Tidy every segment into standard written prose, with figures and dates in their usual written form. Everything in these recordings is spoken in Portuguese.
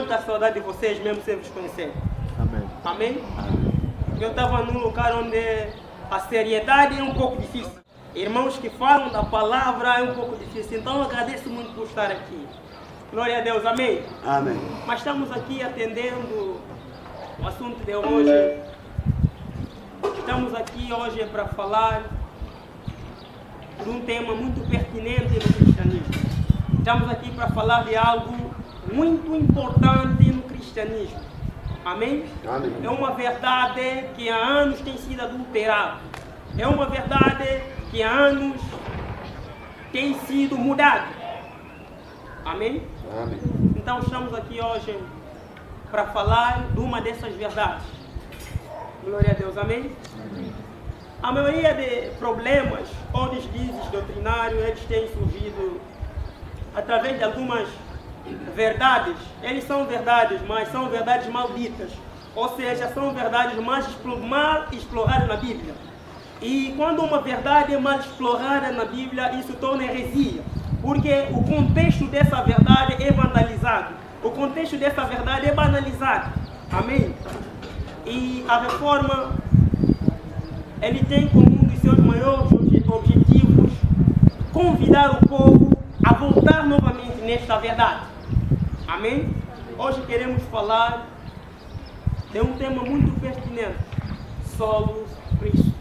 muita saudade de vocês, mesmo sem vos conhecer. Amém. Amém? Amém. Eu estava num lugar onde a seriedade é um pouco difícil. Irmãos que falam da palavra é um pouco difícil. Então eu agradeço muito por estar aqui. Glória a Deus, amém? Amém. Mas estamos aqui atendendo o assunto de hoje. Estamos aqui hoje para falar de um tema muito pertinente no cristianismo. Estamos aqui para falar de algo muito importante no cristianismo. Amém? Amém. É uma verdade que há anos tem sido adulterada. É uma verdade que há anos tem sido mudada. Amém? Amém. Então estamos aqui hoje para falar de uma dessas verdades. Glória a Deus, amém? Amém. A maioria de problemas ou deslizes doutrinários, eles têm surgido através de algumas verdades. Eles são verdades, mas são verdades malditas. Ou seja, são verdades mal exploradas na Bíblia. E quando uma verdade é mal explorada na Bíblia, isso torna heresia. Porque o contexto dessa verdade é vandalizado. O contexto dessa verdade é banalizado. Amém? E a reforma, ele tem como um dos seus maiores objetivos convidar o povo a voltar novamente nesta verdade. Amém? Hoje queremos falar de um tema muito pertinente. Solos Cristo.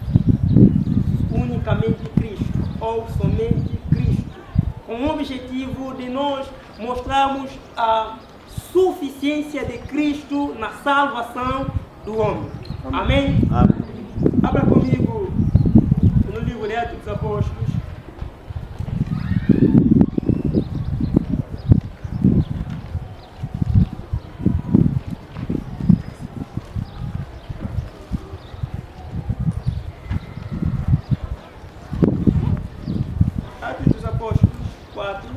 Unicamente Cristo. Ou somente Cristo. Com o objetivo de nós mostrarmos a suficiência de Cristo na salvação do homem. Amém? Amém. Abra comigo no livro de Atos dos Apóstolos. Atos dos Apóstolos 4.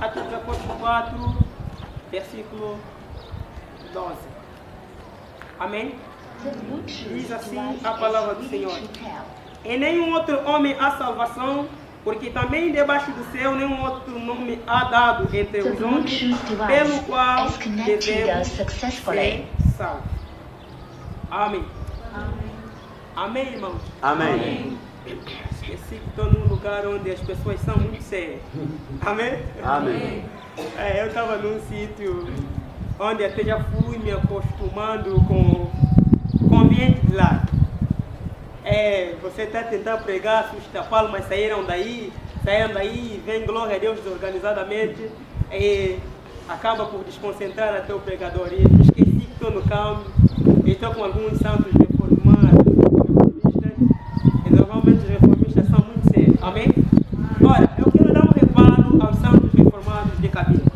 Atos dos Apóstolos 4, versículo 12. Amém? Diz assim a palavra do Senhor. Em nenhum outro homem há salvação, porque também debaixo do céu nenhum outro nome há dado entre os homens, pelo qual devemos ser salvos. Amém. Amém, irmãos? Amém. Esqueci que estou num lugar onde as pessoas são muito sérias. Amém? Amém. Eu estava num sítio onde até já fui me acostumando com o ambiente de lá. Você está tentando pregar, assusta palmas saíram daí, vem glória a Deus desorganizadamente e acaba por desconcentrar até o pregador. E esqueci que estou no campo, e estou com alguns santos reformados, reformistas, e normalmente os reformistas são muito sérios. Amém? Ora, eu quero dar um reparo aos santos reformados de Cabinda.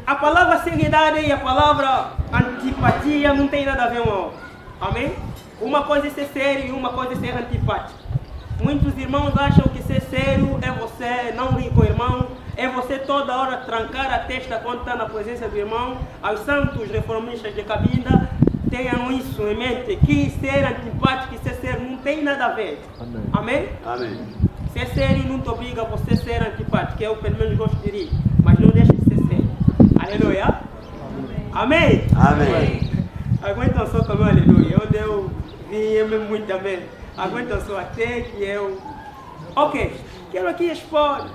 A palavra seriedade e a palavra antipatia não tem nada a ver uma outra. Amém? Uma coisa é ser sério e uma coisa é ser antipático. Muitos irmãos acham que ser sério é você não rir com o irmão, é você toda hora trancar a testa quando está na presença do irmão. Os santos reformistas de Cabinda tenham isso em mente, que ser antipático e ser sério não tem nada a ver. Amém. Amém? Amém. Ser sério não te obriga a você ser antipático, eu pelo menos gosto de rir, mas não deixe de ser sério. Aleluia? Amém? Amém. Aguentam só também, aleluia. Onde eu vim muito também. Aguentam só até que eu... Ok, quero aqui expor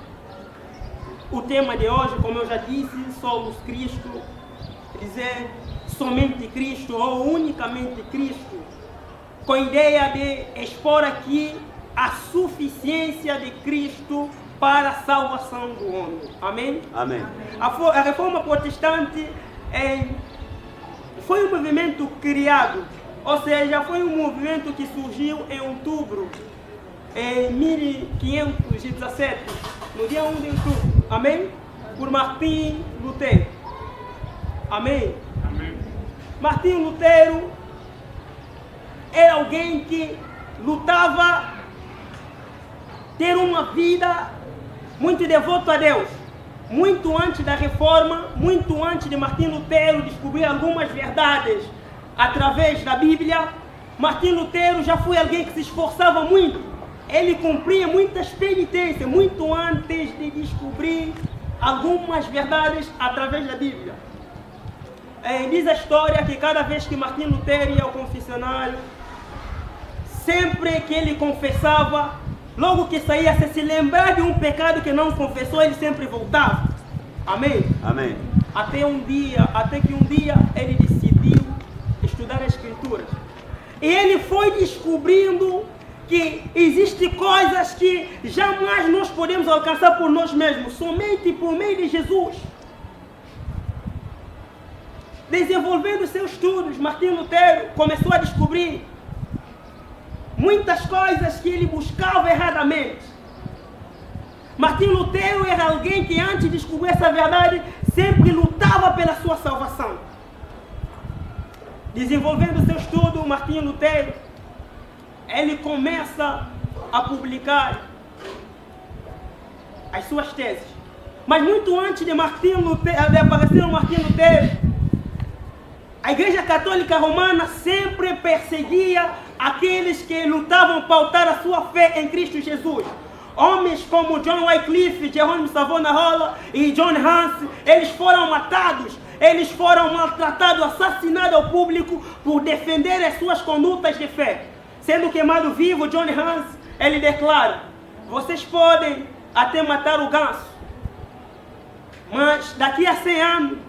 o tema de hoje, como eu já disse, solos Cristo, dizer somente Cristo ou unicamente Cristo, com a ideia de expor aqui a suficiência de Cristo para a salvação do homem. Amém? Amém. A reforma protestante foi um movimento criado, ou seja, foi um movimento que surgiu em outubro em 1517, no dia 1 de outubro, amém? Por Martim Lutero. Amém? Amém. Martim Lutero era alguém que lutava ter uma vida muito devoto a Deus. Muito antes da reforma, muito antes de Martim Lutero descobrir algumas verdades através da Bíblia, Martim Lutero já foi alguém que se esforçava muito. Ele cumpria muitas penitências, muito antes de descobrir algumas verdades através da Bíblia. Diz a história que cada vez que Martim Lutero ia ao confessionário, sempre que ele confessava, logo que saía, se lembrar de um pecado que não confessou, ele sempre voltava. Amém? Amém. Até que um dia ele decidiu estudar as Escrituras. E ele foi descobrindo que existem coisas que jamais nós podemos alcançar por nós mesmos, somente por meio de Jesus. Desenvolvendo seus estudos, Martim Lutero começou a descobrir muitas coisas que ele buscava erradamente. Martim Lutero era alguém que antes de descobrir essa verdade, sempre lutava pela sua salvação. Desenvolvendo seu estudo, Martim Lutero, ele começa a publicar as suas teses. Mas muito antes de aparecer Martim Lutero, a Igreja Católica Romana sempre perseguia aqueles que lutavam pautar a sua fé em Cristo Jesus. Homens como John Wycliffe, Jerônimo Savonarola e John Hus, eles foram matados, eles foram maltratados, assassinados ao público por defender as suas condutas de fé. Sendo queimado vivo, John Hus, ele declara: vocês podem até matar o ganso, mas daqui a 100 anos,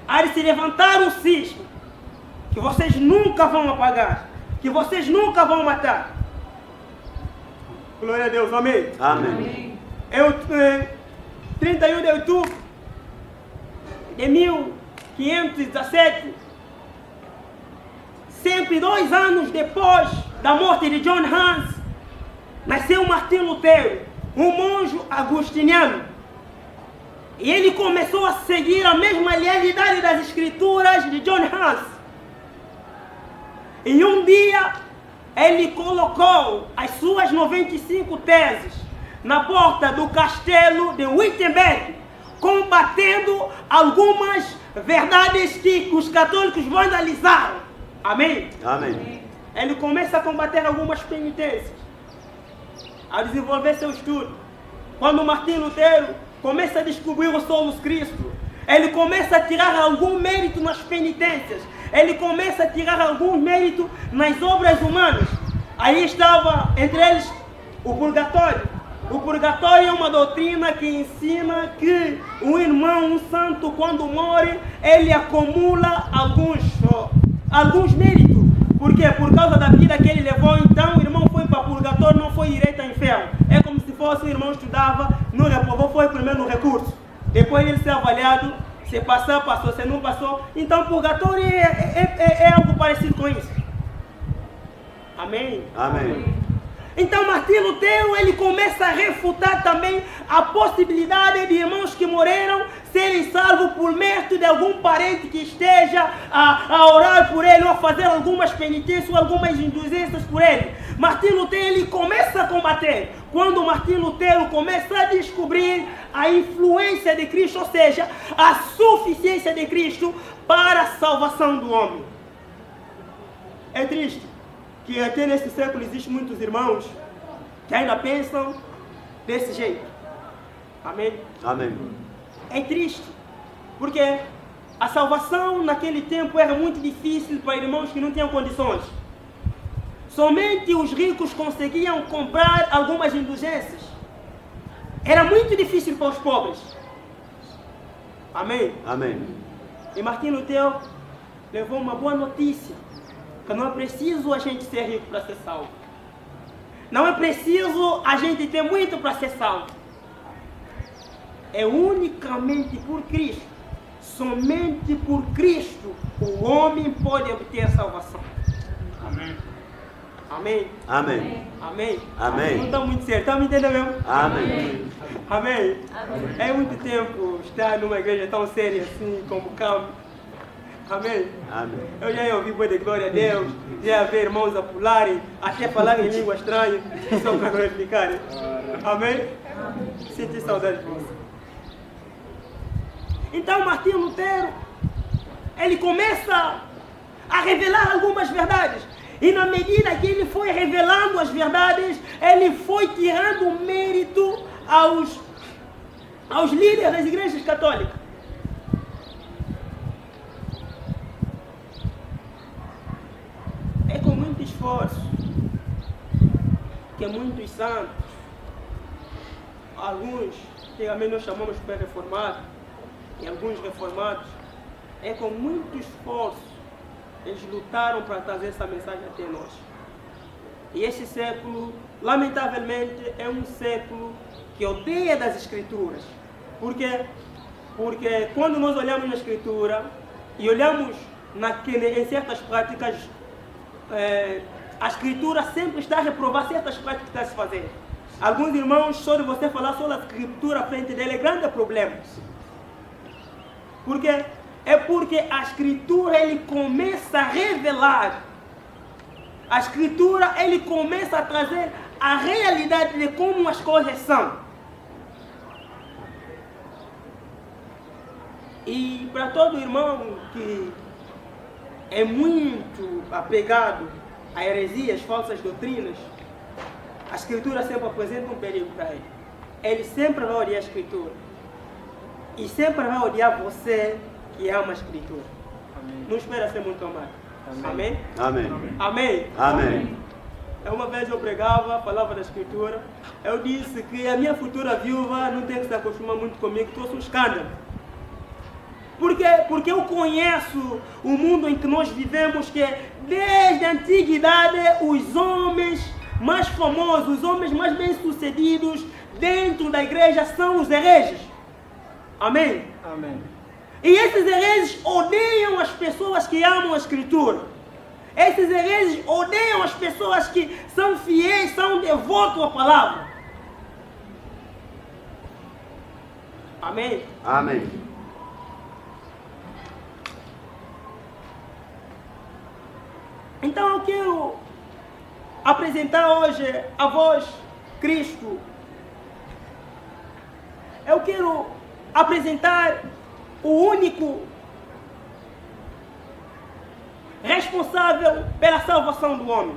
há de se levantar um cisne que vocês nunca vão apagar, que vocês nunca vão matar. Glória a Deus, amém? Amém. 31 de outubro de 1517, 102 anos depois da morte de John Hus, nasceu Martim Lutero, um monge agostiniano. E ele começou a seguir a mesma realidade das escrituras de John Hus. E um dia, ele colocou as suas 95 teses na porta do castelo de Wittenberg, combatendo algumas verdades que os católicos vandalizaram. Amém? Amém. Ele começa a combater algumas penitências, a desenvolver seu estudo. Quando Martim Lutero começa a descobrir o Solus Christo, ele começa a tirar algum mérito nas penitências, ele começa a tirar algum mérito nas obras humanas. Aí estava entre eles o purgatório. O purgatório é uma doutrina que ensina que um irmão, um santo, quando morre, ele acumula alguns méritos. Por quê? Por causa da vida que ele levou, então o irmão foi para o purgatório, não foi direto ao inferno. É como se fosse o irmão estudava, não reprovou, foi primeiro no recurso. Depois ele ser avaliado, se passar, passou, se não passou. Então purgatório é algo parecido com isso. Amém? Amém. Então Martim Lutero, ele começa a refutar também a possibilidade de irmãos que morreram serem salvos por mérito de algum parente que esteja a orar por ele, ou a fazer algumas penitências, ou algumas indulgências por ele. Martim Lutero, ele começa a combater. Quando Martim Lutero começa a descobrir a influência de Cristo, ou seja, a suficiência de Cristo para a salvação do homem. É triste que até nesse século existem muitos irmãos que ainda pensam desse jeito. Amém? Amém. É triste, porque a salvação naquele tempo era muito difícil para irmãos que não tinham condições. Somente os ricos conseguiam comprar algumas indulgências. Era muito difícil para os pobres. Amém? Amém. E Martim Lutero levou uma boa notícia: que não é preciso a gente ser rico para ser salvo. Não é preciso a gente ter muito para ser salvo. É unicamente por Cristo, somente por Cristo, o homem pode obter salvação. Amém. Amém? Amém. Amém? Amém. Não está muito certo, está me entendendo mesmo? Amém. Amém? É muito tempo estar numa igreja tão séria assim, como calma. Amém? Amém. Eu já ouvi boi de glória a Deus, já vi irmãos a pularem, até falarem em língua estranha, só para glorificarem. Amém? Senti saudade de você. Então Martinho Lutero, ele começa a revelar algumas verdades. E na medida que ele foi revelando as verdades, ele foi tirando mérito aos líderes das igrejas católicas. É com muito esforço que muitos santos, alguns que também nós chamamos de reformados, e alguns reformados, é com muito esforço eles lutaram para trazer essa mensagem até nós. E este século, lamentavelmente, é um século que odeia das Escrituras. Por quê? Porque quando nós olhamos na Escritura e olhamos em certas práticas, a Escritura sempre está a reprovar certas práticas que está a se fazer. Alguns irmãos, só de você falar sobre a Escritura à frente dele, é grande problema. Por quê? É porque a Escritura ele começa a revelar. A Escritura ele começa a trazer a realidade de como as coisas são. E para todo irmão que é muito apegado a heresias, falsas doutrinas, a Escritura sempre apresenta um perigo para ele. Ele sempre vai odiar a Escritura. E sempre vai odiar você que ama a Escritura. Amém. Não espera ser muito amado. Amém? Amém. Amém. Amém. Uma vez eu pregava, falava da Escritura. Eu disse que a minha futura viúva não tem que se acostumar muito comigo, trouxe um escândalo. Por quê? Porque eu conheço o mundo em que nós vivemos, que desde a antiguidade os homens mais famosos, os homens mais bem-sucedidos dentro da igreja são os hereges. Amém? Amém. E esses hereges odeiam as pessoas que amam a Escritura. Esses hereges odeiam as pessoas que são fiéis, são devotos à palavra. Amém? Amém. Então eu quero apresentar hoje a vós, Cristo. Eu quero apresentar o único responsável pela salvação do homem.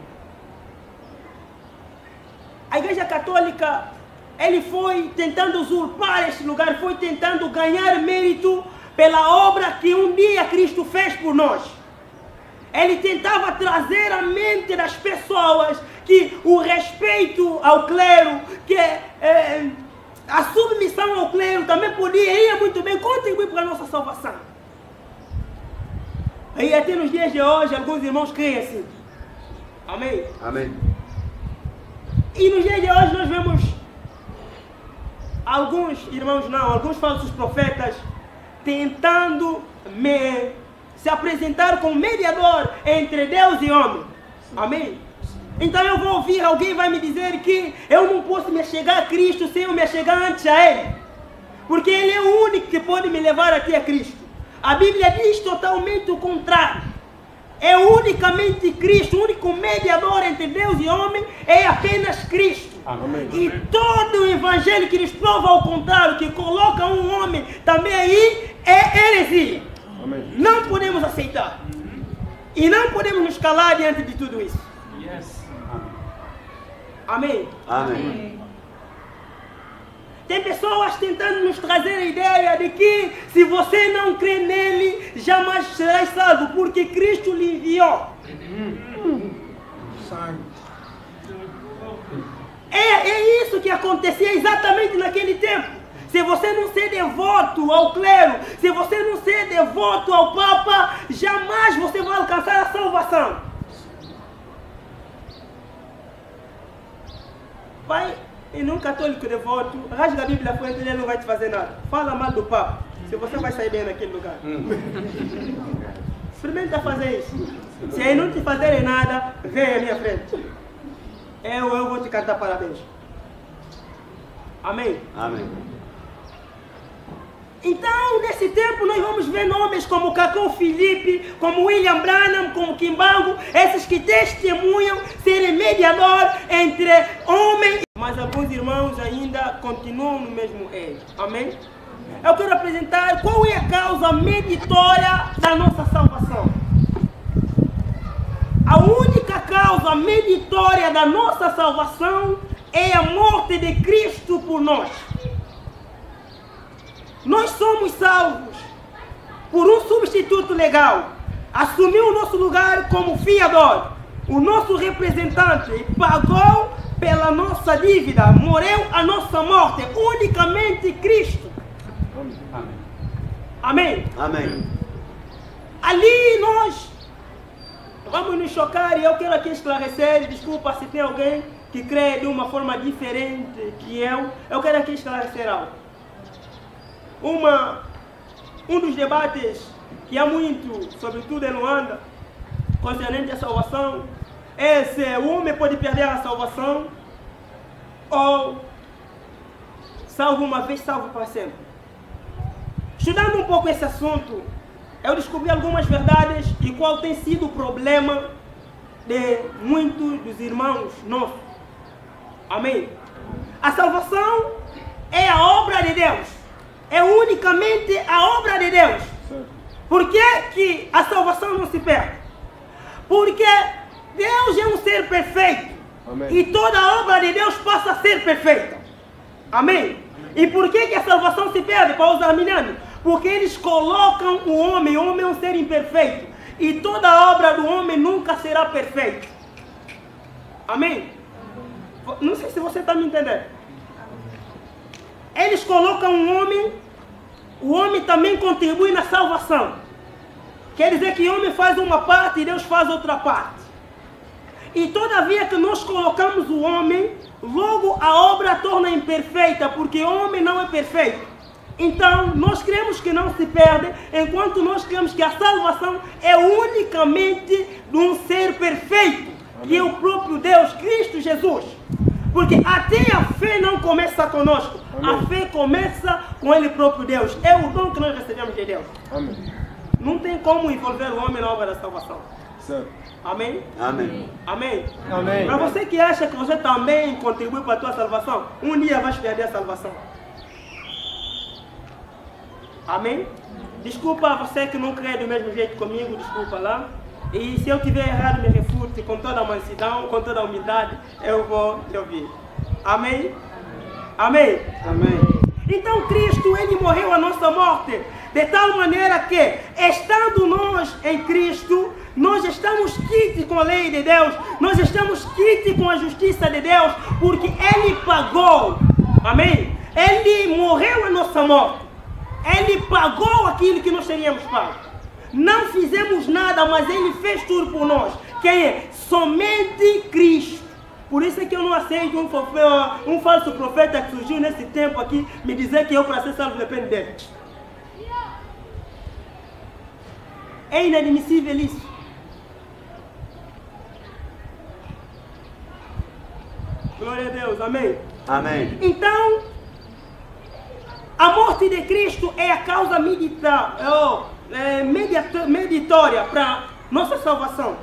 A Igreja Católica, ele foi tentando usurpar este lugar, foi tentando ganhar mérito pela obra que um dia Cristo fez por nós. Ele tentava trazer à mente das pessoas que o respeito ao clero, que a submissão ao clero também podia muito bem contribuir para a nossa salvação. E até nos dias de hoje, alguns irmãos creem assim. Amém? Amém. E nos dias de hoje nós vemos alguns irmãos alguns falsos profetas tentando se apresentar como mediador entre Deus e homem. Amém? Então eu vou ouvir, alguém vai me dizer que eu não posso me chegar a Cristo sem eu me chegar antes a Ele. Porque Ele é o único que pode me levar até a Cristo. A Bíblia diz totalmente o contrário. É unicamente Cristo, o único mediador entre Deus e homem é apenas Cristo. Amém. E todo o evangelho que nos prova ao contrário, que coloca um homem também aí, é heresia. Amém. Não podemos aceitar. E não podemos nos calar diante de tudo isso. Yes. Amém? Amém. Tem pessoas tentando nos trazer a ideia de que se você não crê nele, jamais serás salvo, porque Cristo lhe enviou. É isso que acontecia exatamente naquele tempo. Se você não ser devoto ao clero, se você não ser devoto ao Papa, jamais você vai alcançar a salvação. Vai em um católico devoto, rasga a Bíblia à frente dele, não vai te fazer nada. Fala mal do Papa, se você vai sair bem naquele lugar. Experimenta fazer isso. Se aí não te fazerem nada, vem à minha frente. Eu vou te cantar parabéns. Amém? Amém. Então, nesse tempo, nós vamos ver nomes como Cacau Felipe, como William Branham, como Kimbangu, esses que testemunham serem mediador entre homem e mas alguns irmãos ainda continuam no mesmo erro. Amém? Eu quero apresentar qual é a causa meditória da nossa salvação. A única causa meditória da nossa salvação é a morte de Cristo por nós. Nós somos salvos por um substituto legal. Assumiu o nosso lugar como fiador, o nosso representante, e pagou pela nossa dívida, morreu a nossa morte, unicamente Cristo. Amém? Amém. Ali nós vamos nos chocar, e eu quero aqui esclarecer, desculpa se tem alguém que crê de uma forma diferente que eu quero aqui esclarecer algo. Um dos debates que há muito, sobretudo em Luanda, concernente à salvação, é se o homem pode perder a salvação ou salvo uma vez, salvo para sempre. Estudando um pouco esse assunto, eu descobri algumas verdades e qual tem sido o problema de muitos dos irmãos nossos. Amém? A salvação é a obra de Deus. É unicamente a obra de Deus. Por que a salvação não se perde? Porque Deus é um ser perfeito. Amém. E toda a obra de Deus passa a ser perfeita. Amém? E por que a salvação se perde para os arminianos? Porque eles colocam o homem é um ser imperfeito. E toda a obra do homem nunca será perfeita. Amém? Não sei se você está me entendendo. Eles colocam o homem também contribui na salvação. Quer dizer que o homem faz uma parte e Deus faz outra parte. E todavia que nós colocamos o homem, logo a obra torna imperfeita, porque o homem não é perfeito. Então, nós cremos que não se perde, enquanto nós cremos que a salvação é unicamente de um ser perfeito, que é o próprio Deus, Cristo Jesus. Porque até a fé não começa conosco. Amém. A fé começa com Ele próprio Deus. É o dom que nós recebemos de Deus. Amém. Não tem como envolver o homem na obra da salvação. Certo. Amém? Amém. Amém? Amém. Para você que acha que você também contribui para a tua salvação, um dia vais perder a salvação. Amém? Desculpa você que não crê do mesmo jeito comigo, desculpa lá. E se eu tiver errado, me refute com toda a mansidão, com toda a humildade, eu vou te ouvir. Amém? Amém? Amém. Então Cristo, Ele morreu a nossa morte, de tal maneira que, estando nós em Cristo, nós estamos quites com a lei de Deus, nós estamos quites com a justiça de Deus, porque Ele pagou, amém? Ele morreu a nossa morte, Ele pagou aquilo que nós teríamos pago. Não fizemos nada, mas Ele fez tudo por nós. Quem é? Somente Cristo. Por isso é que eu não aceito um falso profeta que surgiu nesse tempo aqui me dizer que eu, para ser salvo, depende dele. É inadmissível isso. Glória a Deus, amém? Amém. Então, a morte de Cristo é a causa meditória para nossa salvação.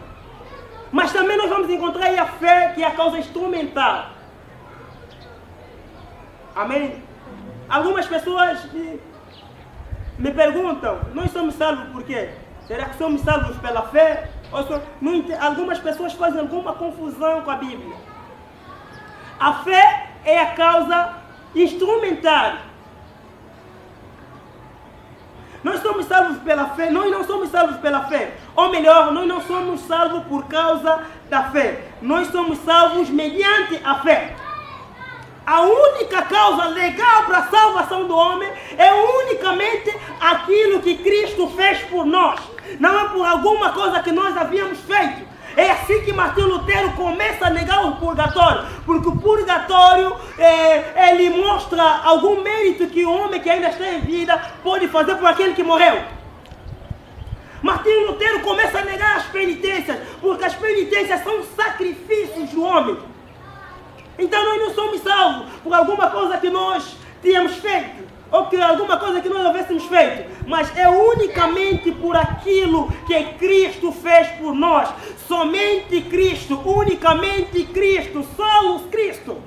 Mas também nós vamos encontrar aí a fé, que é a causa instrumental. Amém? Algumas pessoas me perguntam, nós somos salvos por quê? Será que somos salvos pela fé? Algumas pessoas fazem alguma confusão com a Bíblia. A fé é a causa instrumental. Nós somos salvos pela fé, nós não somos salvos pela fé. Ou melhor, nós não somos salvos por causa da fé. Nós somos salvos mediante a fé. A única causa legal para a salvação do homem é unicamente aquilo que Cristo fez por nós. Não é por alguma coisa que nós havíamos feito. É assim que Martinho Lutero começa a negar o purgatório, porque o purgatório ele mostra algum mérito que o homem que ainda está em vida pode fazer por aquele que morreu. Martinho Lutero começa a negar as penitências, porque as penitências são sacrifícios do homem. Então nós não somos salvos por alguma coisa que nós tínhamos feito, ou que alguma coisa que nós havéssemos feito, mas é unicamente por aquilo que Cristo fez por nós. Somente Cristo, unicamente Cristo, solos Cristo.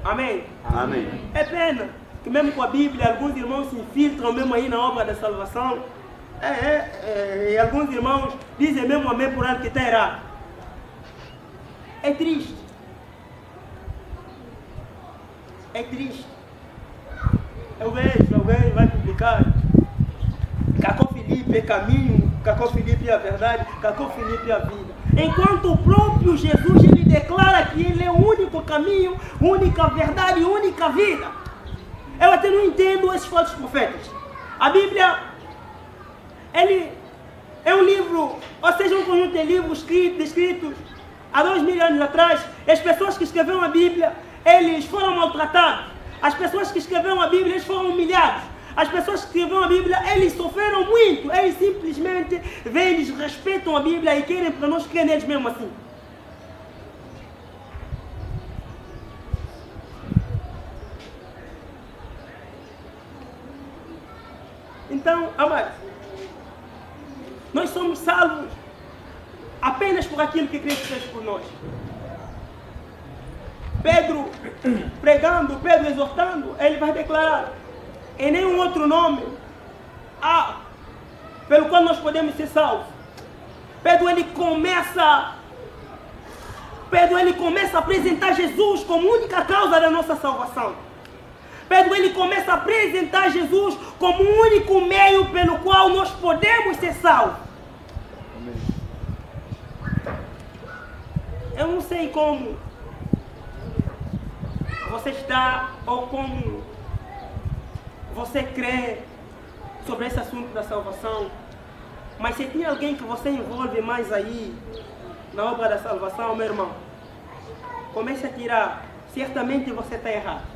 Amém? Amém. É pena que mesmo com a Bíblia, alguns irmãos se infiltram mesmo aí na obra da salvação. E alguns irmãos dizem mesmo amém por algo que está errado. É triste. É triste. Eu vejo, alguém vai publicar Cacó Filipe é caminho, Cacó Filipe é a verdade, Cacó Filipe é a vida. Enquanto o próprio Jesus ele declara que ele é o único caminho, única verdade e única vida. Eu até não entendo esses falsos profetas. A Bíblia, ele é um livro, ou seja, um conjunto de livros escritos há 2000 anos atrás. As pessoas que escreveram a Bíblia, eles foram maltratados. As pessoas que escreveram a Bíblia, eles foram humilhados. As pessoas que escreveram a Bíblia, eles sofreram muito. Eles simplesmente vêm, eles respeitam a Bíblia e querem para nós crer neles mesmo assim. Então, amados, nós somos salvos apenas por aquilo que Cristo fez por nós. Pedro pregando, Pedro exortando, ele vai declarar: em nenhum outro nome há pelo qual nós podemos ser salvos. Pedro ele começa a apresentar Jesus como única causa da nossa salvação. Pedro ele começa a apresentar Jesus como o único meio pelo qual nós podemos ser salvos. Amém. Eu não sei como você está ou como você crê sobre esse assunto da salvação, mas se tem alguém que você envolve mais aí na obra da salvação, meu irmão, comece a tirar. Certamente você está errado.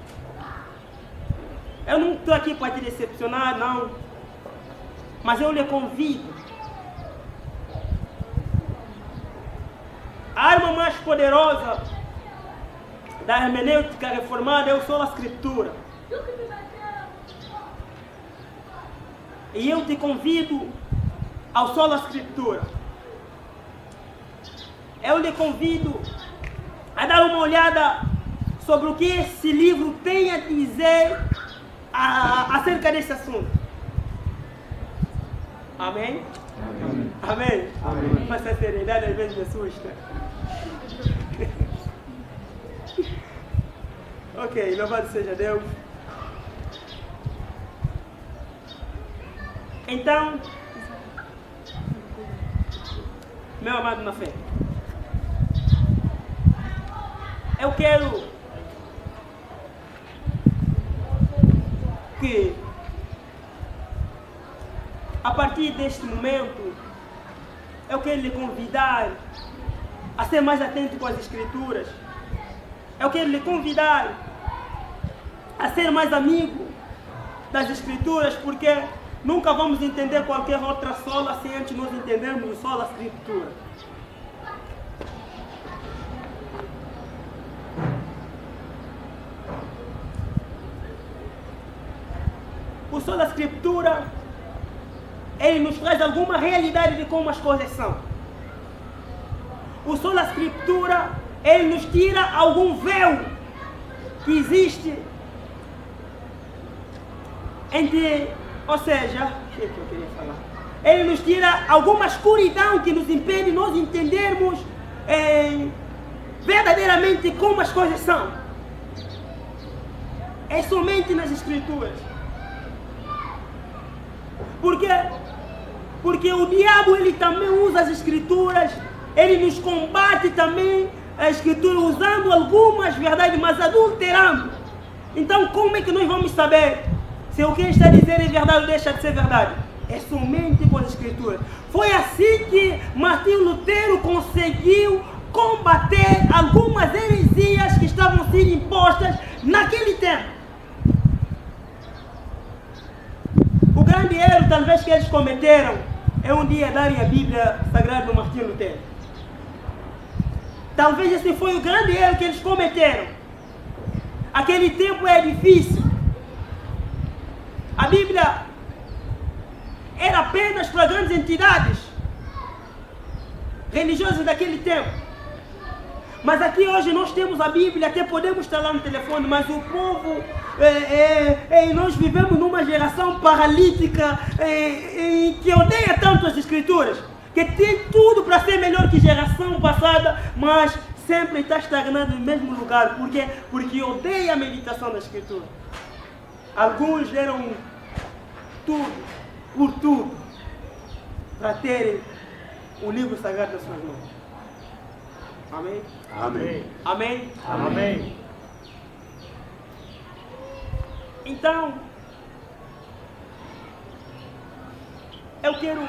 Eu não estou aqui para te decepcionar, não, mas eu lhe convido. A arma mais poderosa da hermenêutica reformada é o Sola Escritura. E eu te convido ao Sola Escritura. Eu lhe convido a dar uma olhada sobre o que esse livro tem a dizer acerca desse assunto. Amém? Amém. Amém? Amém. Mas a seriedade às vezes me assusta. Ok, louvado seja Deus. Então, meu amado na fé, eu quero que a partir deste momento eu quero lhe convidar a ser mais atento com as Escrituras. Eu quero lhe convidar a ser mais amigo das Escrituras, porque nunca vamos entender qualquer outra sola sem antes nós entendermos o Sola Escritura. O Sola Escritura, ele nos traz alguma realidade de como as coisas são. O Sola Escritura, ele nos tira algum véu que existe entre, ou seja, o que eu queria falar? Ele nos tira alguma escuridão que nos impede nós entendermos verdadeiramente como as coisas são. É somente nas Escrituras. Porque o diabo ele também usa as Escrituras, ele nos combate também a Escritura usando algumas verdades, mas adulterando. Então como é que nós vamos saber se o que ele está dizendo é verdade ou deixa de ser verdade? É somente com as Escrituras. Foi assim que Martinho Lutero conseguiu combater algumas heresias que estavam sendo impostas naquele tempo. O grande erro talvez que eles cometeram é um dia darem a Bíblia Sagrada do Martinho Lutero. Talvez esse foi o grande erro que eles cometeram. Aquele tempo é difícil. A Bíblia era apenas para grandes entidades religiosas daquele tempo. Mas aqui hoje nós temos a Bíblia, até podemos estar lá no telefone, mas o povo, nós vivemos numa geração paralítica que odeia tanto as Escrituras, que tem tudo para ser melhor que a geração passada, mas sempre está estagnado no mesmo lugar. Por quê? Porque odeia a meditação da Escritura. Alguns deram tudo, por tudo, para terem o livro sagrado das suas mãos. Amém? Amém. Amém? Amém. Então, eu quero...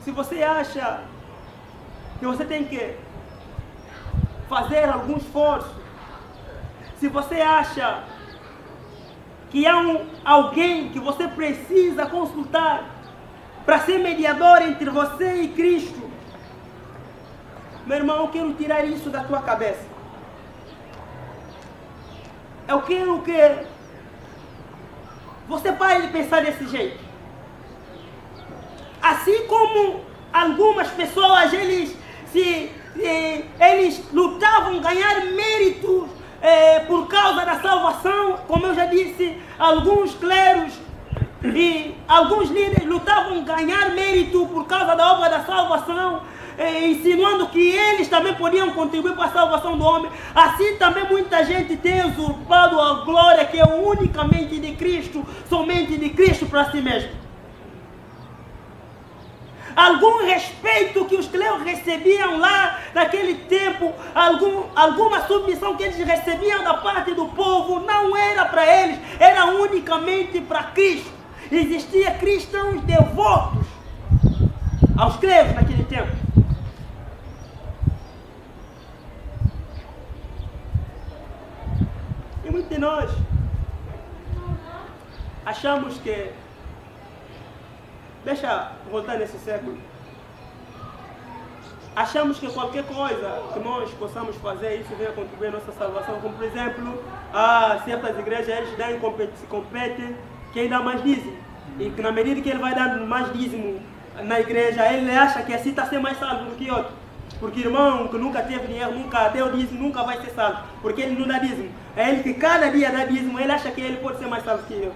Se você acha que você tem que fazer algum esforço, se você acha que há alguém que você precisa consultar para ser mediador entre você e Cristo, meu irmão, eu quero tirar isso da tua cabeça. Eu quero que você pare de pensar desse jeito. Assim como algumas pessoas, eles lutavam ganhar méritos por causa da salvação, como eu já disse, alguns cleros e alguns líderes lutavam ganhar mérito por causa da obra da salvação, insinuando que eles também podiam contribuir para a salvação do homem. Assim também muita gente tem usurpado a glória que é unicamente de Cristo, somente de Cristo para si mesmo. Algum respeito que os cleros recebiam lá naquele tempo, alguma submissão que eles recebiam da parte do povo, não era para eles, era unicamente para Cristo. Existia cristãos devotos aos cleros naquele tempo. E muitos de nós achamos que... Deixa voltar nesse século. Achamos que qualquer coisa que nós possamos fazer, isso venha contribuir à nossa salvação. Como, por exemplo, certas igrejas, eles se competem quem dá mais dízimo. E que na medida que ele vai dar mais dízimo na igreja, ele acha que assim está sendo mais salvo do que outro. Porque irmão que nunca teve dinheiro, nunca deu dízimo, nunca vai ser salvo. Porque ele não dá dízimo. É ele que cada dia dá dízimo, ele acha que ele pode ser mais salvo que eu.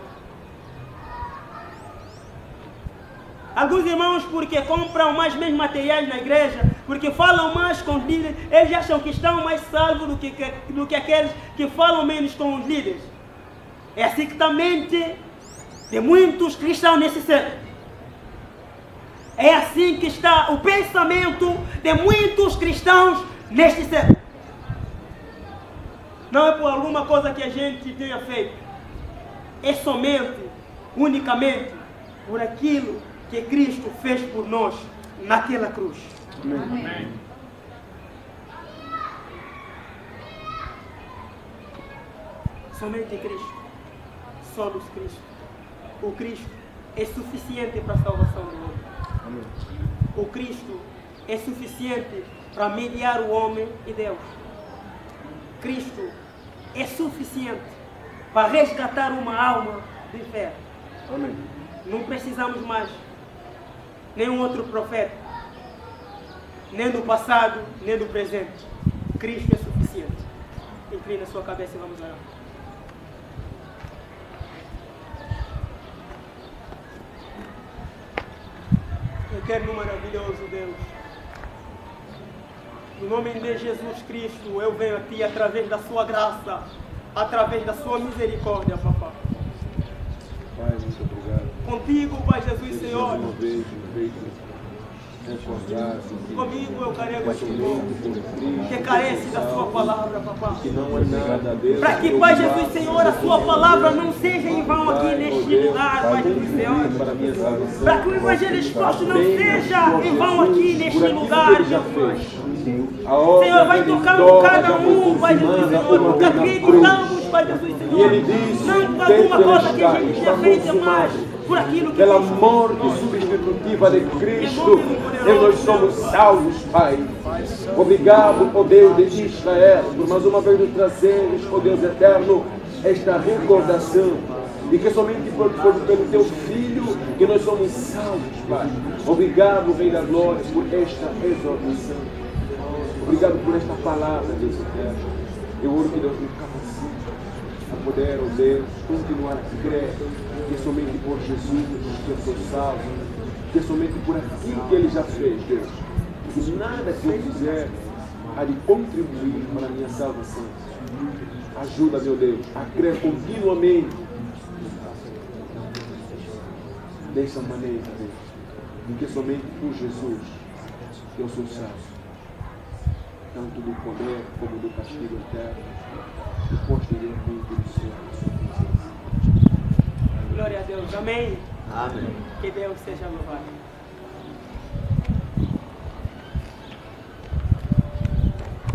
Alguns irmãos, porque compram mais mesmo materiais na igreja, porque falam mais com os líderes, eles acham que estão mais salvos do que aqueles que falam menos com os líderes. É assim que está a mente de muitos cristãos nesse século. É assim que está o pensamento de muitos cristãos neste século. Não é por alguma coisa que a gente tenha feito. É somente, unicamente, por aquilo que Cristo fez por nós naquela cruz. Amém. Somente Cristo. Somos Cristo. O Cristo é suficiente para a salvação do homem. Amém. O Cristo é suficiente para mediar o homem e Deus. Cristo é suficiente para resgatar uma alma do inferno. Amém. Não precisamos mais nenhum outro profeta, nem do passado, nem do presente. Cristo é suficiente. Inclina a sua cabeça e vamos orar. Eterno maravilhoso Deus, no nome de Jesus Cristo, eu venho a Ti através da Sua graça, através da Sua misericórdia, Papá. Pai, muito obrigado. Contigo, Pai Jesus, Senhor. Uma vez feito encontrar Comigo eu carrego este povo que carece da Sua palavra, Papá. que não é nada a Deus. Para que, Pai Jesus, Senhor, a Sua palavra não seja em vão aqui neste lugar, Pai Jesus, Senhor. Para que o Evangelho exposto não seja em vão aqui neste lugar, meu Pai. Senhor, vai tocando cada um, Pai Jesus, Senhor, porque acreditamos, Pai Jesus, Senhor, não por alguma coisa que a gente tenha feito mais, por aquilo que pela fez por morte nós. substitutiva de Cristo, e nós somos salvos, Pai. Obrigado, ó Deus de Israel, por mais uma vez nos trazeres, ó Deus eterno, esta recordação de que somente pelo Teu Filho que nós somos salvos, Pai. Obrigado, Rei da Glória, por esta exortação. Obrigado por esta palavra, Deus eterno. Eu oro que Deus me capacite a poder, ó Deus, continuar a crer que é somente por Jesus que eu sou salvo, que é somente por aquilo que Ele já fez, Deus. Que nada que eu fizer há de contribuir para a minha salvação. Ajuda, meu Deus, a crer continuamente dessa maneira, Deus, porque somente por Jesus que eu sou salvo, tanto do poder como do castigo eterno, e posteriormente do céu. Glória a Deus. Amém. Amém. Que Deus seja louvado.